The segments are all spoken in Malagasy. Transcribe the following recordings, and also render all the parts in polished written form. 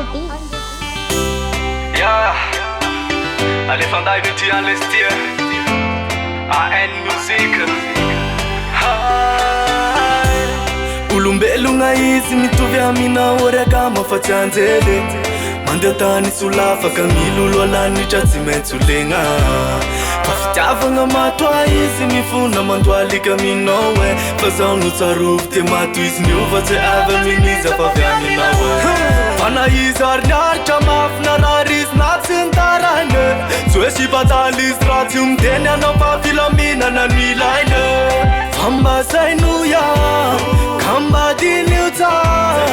the beat. Yeah, Alefandai Vitian Lestia AN Music. Olombelogna izy mitovy amina oraka mafatsy anjely mandeha tany solafaka milolo alanitra tsy maintsy olegna fa fitiavagna matoa izy mifona mandoalika aminao fa zaho no tsarovy te mato izy miova tsy avy aminiza fa avy aminao fana izy ariniaritra mafinarary izy na tsy nitarane tsy hoe sibataly izy raha tsy miteny anao fa filaminana no ilaina fambasainoya kambadinio tsara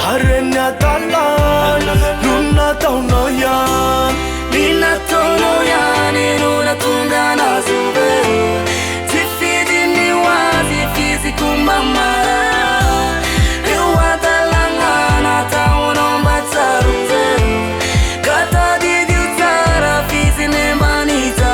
hareny atalana no nataonao ihany ny nataonao ihany no natonga anazy be tsy fidiny ho azy fiziko mamara eo adalagna nataonao mba tsaronje ka tadidio tsara fiziny manita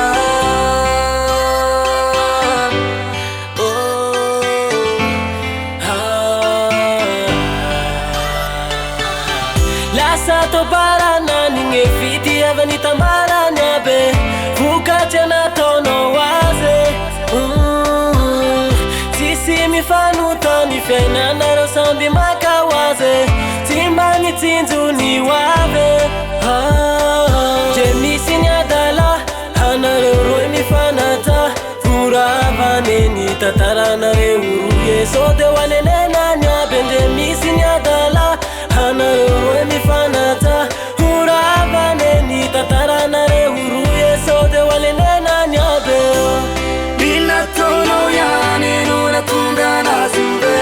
lasa to barana nigny vity avy nitambarany aby vokatry nataonao azy tsisy mifanotany fiainanareo samby maka azy tsy mba nitsinjony ho avy dre misy ny adala anareo roy mifanaja horavane ny tantaranareo roye so de ho anenenany aby ndre misy ny adala anareo roy mifanaja horavane ny tantaranareo roye so de ho anenenany aby ny nataonao ihany no natonga anazy be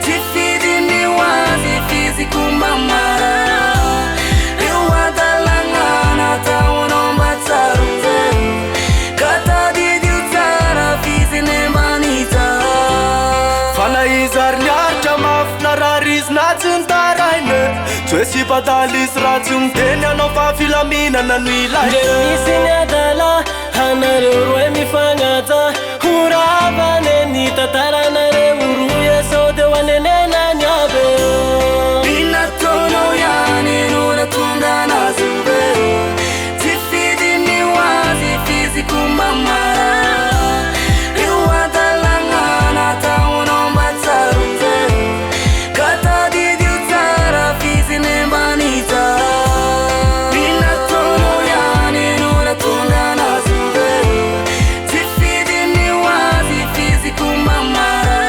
tsy fidiny ho azy fiziko mamara eo adalagna nataonao mba tsaronje ka tadidio tsara fiziny manita fana izy ariniaritra mafinarary izy na tsy nitaraine tsy hoe sibataly izy raha tsy miteny anao fa filaminana no ilaina misy ny adala anareo roe mifagnaja horavane ny tantaranareo roye so de ho anenenany aby ny nataonao ihany no natonga anazy be tsy fidiny ho azy fiziko mamara eo adalagna nataonao mba tsaronje ka tadidio tsara fiziny manita ny nataonao ihany no natonga anazy be tsy fidiny ho azy fiziko mamara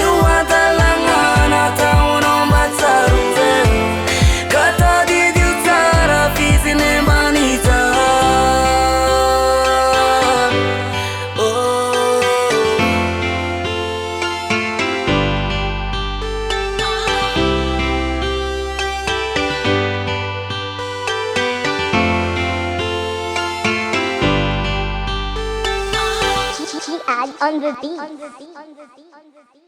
eo adalagna nataonao mba tsaronje ka tadidio tsara fiziny manita She on the beat.